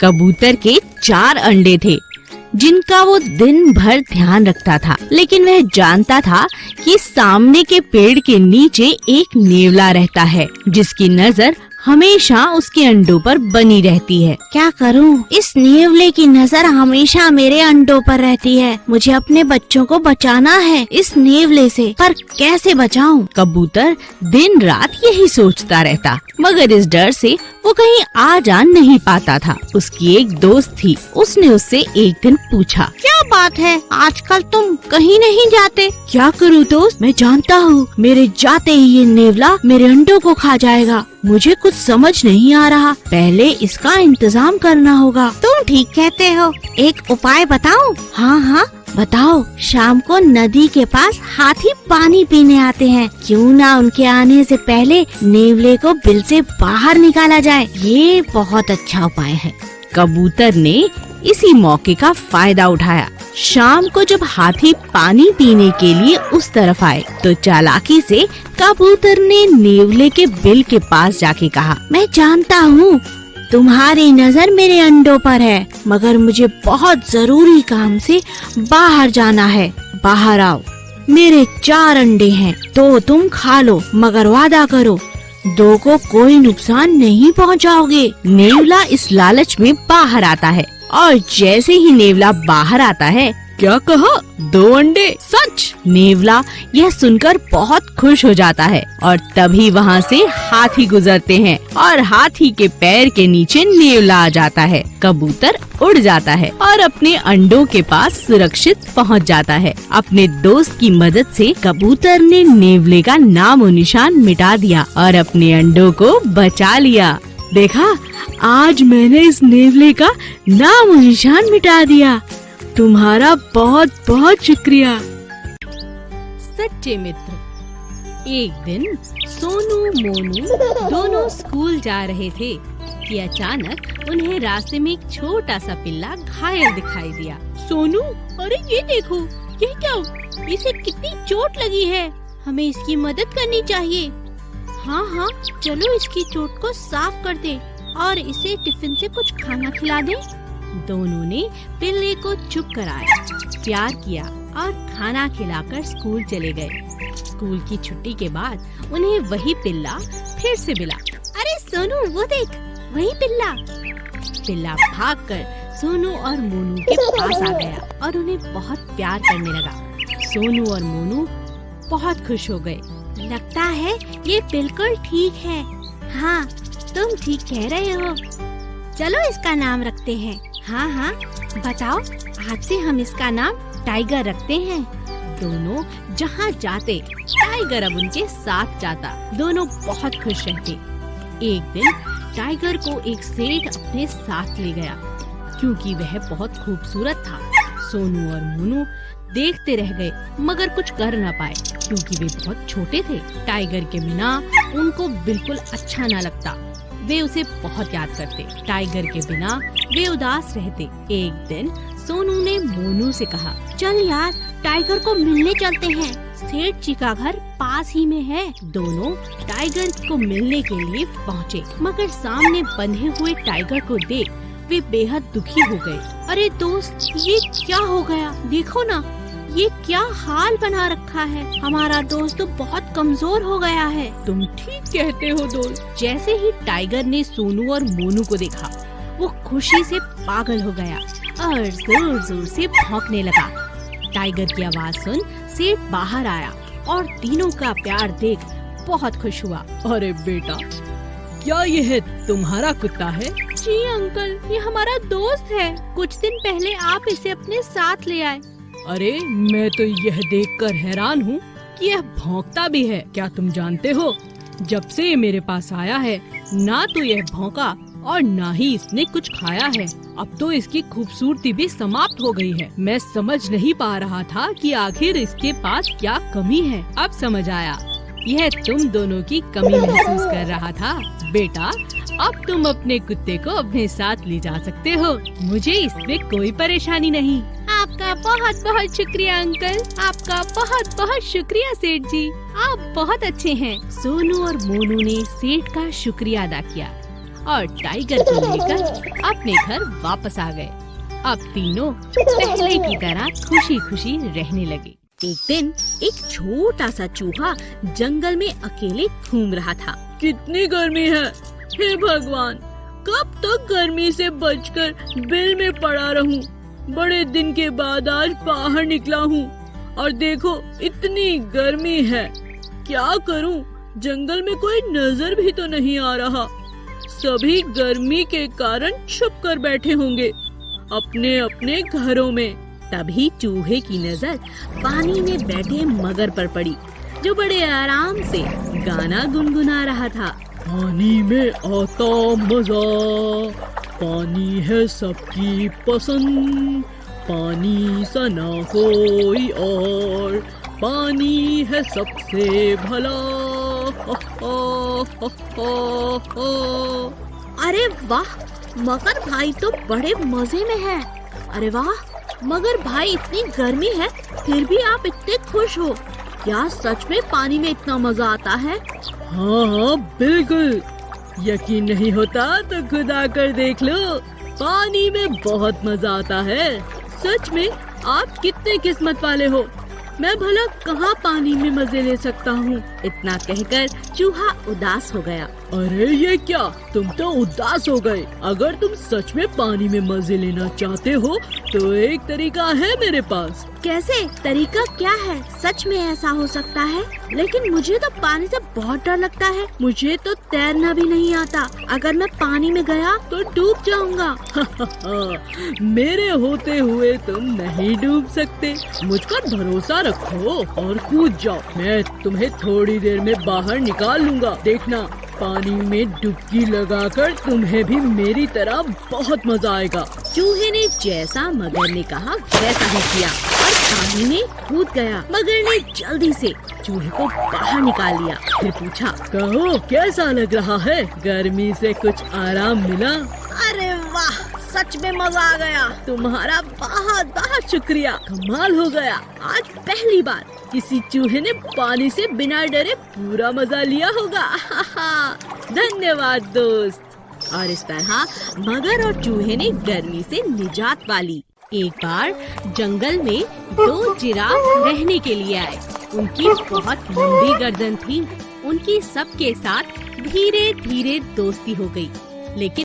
कबूतर के 4 अंडे थे जिनका वो दिन भर ध्यान रखता था, लेकिन वह जानता था कि सामने के पेड़ के नीचे एक नेवला रहता है जिसकी नजर हमेशा उसके अंडों पर बनी रहती है। क्या करूं? इस नेवले की नजर हमेशा मेरे अंडों पर रहती है। मुझे अपने बच्चों को बचाना है इस नेवले से, पर कैसे बचाऊं? कबूतर दिन रात यही सोचता रहता, मगर इस डर से वो कहीं आ जा नहीं पाता था। उसकी एक दोस्त थी, उसने उससे एक दिन पूछा, क्या बात है, आजकल तुम कहीं नहीं जाते? क्या करूँ दोस्त, मैं जानता हूँ मेरे जाते ही ये नेवला मेरे अंडों को खा जाएगा। मुझे कुछ समझ नहीं आ रहा, पहले इसका इंतजाम करना होगा। तुम ठीक कहते हो, एक उपाय बताऊं? हाँ हाँ बताओ। शाम को नदी के पास हाथी पानी पीने आते हैं, क्यों ना उनके आने से पहले नेवले को बिल से बाहर निकाला जाए। ये बहुत अच्छा उपाय है। कबूतर ने इसी मौके का फायदा उठाया। शाम को जब हाथी पानी पीने के लिए उस तरफ आए तो चालाकी से कबूतर ने नेवले के बिल के पास जाके कहा, मैं जानता हूँ तुम्हारी नजर मेरे अंडों पर है, मगर मुझे बहुत जरूरी काम से बाहर जाना है। बाहर आओ, मेरे 4 अंडे हैं, 2 तुम खा लो, मगर वादा करो 2 को कोई नुकसान नहीं पहुँचाओगे। नेवला इस लालच में बाहर आता है और जैसे ही नेवला बाहर आता है, क्या कहा, 2 अंडे? सच? नेवला यह सुनकर बहुत खुश हो जाता है और तभी वहाँ से हाथी गुजरते हैं और हाथी के पैर के नीचे नेवला आ जाता है। कबूतर उड़ जाता है और अपने अंडों के पास सुरक्षित पहुँच जाता है। अपने दोस्त की मदद से कबूतर ने नेवले का नाम और निशान मिटा दिया और अपने अंडों को बचा लिया। देखा, आज मैंने इस नेवले का नाम और निशान मिटा दिया। तुम्हारा बहुत बहुत शुक्रिया। सच्चे मित्र। एक दिन सोनू मोनू दोनों स्कूल जा रहे थे कि अचानक उन्हें रास्ते में एक छोटा सा पिल्ला घायल दिखाई दिया। सोनू, अरे ये देखो, ये क्या, इसे कितनी चोट लगी है, हमें इसकी मदद करनी चाहिए। हाँ हाँ, चलो इसकी चोट को साफ कर दे और इसे टिफिन से कुछ खाना खिला दे। दोनों ने पिल्ले को चुप कराया, प्यार किया और खाना खिलाकर स्कूल चले गए। स्कूल की छुट्टी के बाद उन्हें वही पिल्ला फिर से मिला। अरे सोनू, वो देख, वही पिल्ला। पिल्ला भागकर सोनू और मोनू के पास आ गया और उन्हें बहुत प्यार करने लगा। सोनू और मोनू बहुत खुश हो गए। लगता है ये बिल्कुल ठीक है। हाँ, तुम ठीक कह रहे हो। चलो इसका नाम रखते हैं। हाँ हाँ, बताओ, आज से हम इसका नाम टाइगर रखते हैं। दोनों जहाँ जाते टाइगर अब उनके साथ जाता। दोनों बहुत खुश रहते। एक दिन टाइगर को एक सेठ अपने साथ ले गया क्योंकि वह बहुत खूबसूरत था। सोनू और मोनू देखते रह गए मगर कुछ कर न पाए क्योंकि वे बहुत छोटे थे। टाइगर के बिना उनको बिल्कुल अच्छा न लगता। वे उसे बहुत याद करते। टाइगर के बिना वे उदास रहते। एक दिन सोनू ने मोनू से कहा, चल यार, टाइगर को मिलने चलते हैं, सेठ जी का घर पास ही में है। दोनों टाइगर को मिलने के लिए पहुँचे, मगर सामने बंधे हुए टाइगर को देख वे बेहद दुखी हो गए। अरे दोस्त, ये क्या हो गया? देखो ना, ये क्या हाल बना रखा है। हमारा दोस्त तो बहुत कमजोर हो गया है। तुम ठीक कहते हो दोस्त। जैसे ही टाइगर ने सोनू और मोनू को देखा, वो खुशी से पागल हो गया और जोर जोर से भौंकने लगा। टाइगर की आवाज सुन सेठ बाहर आया और तीनों का प्यार देख बहुत खुश हुआ। अरे बेटा, क्या यह तुम्हारा कुत्ता है? जी अंकल, ये हमारा दोस्त है। कुछ दिन पहले आप इसे अपने साथ ले आए। अरे मैं तो यह देखकर हैरान हूँ कि यह भौंकता भी है। क्या तुम जानते हो, जब से ये मेरे पास आया है, ना तो यह भौंका और ना ही इसने कुछ खाया है। अब तो इसकी खूबसूरती भी समाप्त हो गई है। मैं समझ नहीं पा रहा था कि आखिर इसके पास क्या कमी है। अब समझ आया, यह तुम दोनों की कमी महसूस कर रहा था। बेटा, अब तुम अपने कुत्ते को अपने साथ ले जा सकते हो। मुझे इसमें कोई परेशानी नहीं। आपका बहुत बहुत शुक्रिया अंकल। आपका बहुत बहुत शुक्रिया सेठ जी, आप बहुत अच्छे हैं। सोनू और मोनू ने सेठ का शुक्रिया अदा किया और टाइगर को लेकर अपने घर वापस आ गए। अब तीनों पहले की तरह खुशी खुशी रहने लगे। एक दिन एक छोटा सा चूहा जंगल में अकेले घूम रहा था। कितनी गर्मी है, हे भगवान, कब तक गर्मी से बचकर बिल में पड़ा रहूं? बड़े दिन के बाद आज बाहर निकला हूँ और देखो इतनी गर्मी है, क्या करूं? जंगल में कोई नजर भी तो नहीं आ रहा। सभी गर्मी के कारण छुप कर बैठे होंगे अपने अपने घरों में। तभी चूहे की नजर पानी में बैठे मगर पर पड़ी, जो बड़े आराम से गाना गुनगुना रहा था। पानी में आता मजा, पानी है सबकी पसंद, पानी सा ना कोई और, पानी है सबसे भला। अरे वाह, मगर भाई तो बड़े मजे में है। अरे वाह मगर भाई, इतनी गर्मी है फिर भी आप इतने खुश हो। क्या सच में पानी में इतना मजा आता है? हाँ हाँ बिल्कुल, यकीन नहीं होता तो खुद आकर देख लो, पानी में बहुत मजा आता है। सच में आप कितने किस्मत वाले हो, मैं भला कहाँ पानी में मजे ले सकता हूँ। इतना कहकर चूहा उदास हो गया। अरे ये क्या, तुम तो उदास हो गए। अगर तुम सच में पानी में मजे लेना चाहते हो तो एक तरीका है मेरे पास। कैसे? तरीका क्या है? सच में ऐसा हो सकता है? लेकिन मुझे तो पानी से बहुत डर लगता है। मुझे तो तैरना भी नहीं आता। अगर मैं पानी में गया तो डूब जाऊंगा। मेरे होते हुए तुम नहीं डूब सकते। मुझ पर भरोसा रखो और कूद जाओ। मैं तुम्हें थोड़ी देर में बाहर निकाल लूंगा। देखना, पानी में डुबकी लगाकर तुम्हें भी मेरी तरह बहुत मजा आएगा। चूहे ने जैसा मगर ने कहा वैसा ही किया और पानी में कूद गया। मगर ने जल्दी से चूहे को बाहर निकाल लिया। फिर पूछा, कहो कैसा लग रहा है? गर्मी से कुछ आराम मिला? अरे वाह, सच में मजा आ गया। तुम्हारा बहुत बहुत शुक्रिया, कमाल हो गया। आज पहली बार किसी चूहे ने पानी से बिना डरे पूरा मजा लिया होगा। धन्यवाद दोस्त। और इस तरह मगर और चूहे ने गर्मी से निजात पाली। एक बार जंगल में दो जिराफ रहने के लिए आए। उनकी बहुत लंबी गर्दन थी। उनकी सबके साथ धीरे धीरे दोस्ती हो गई। लेकिन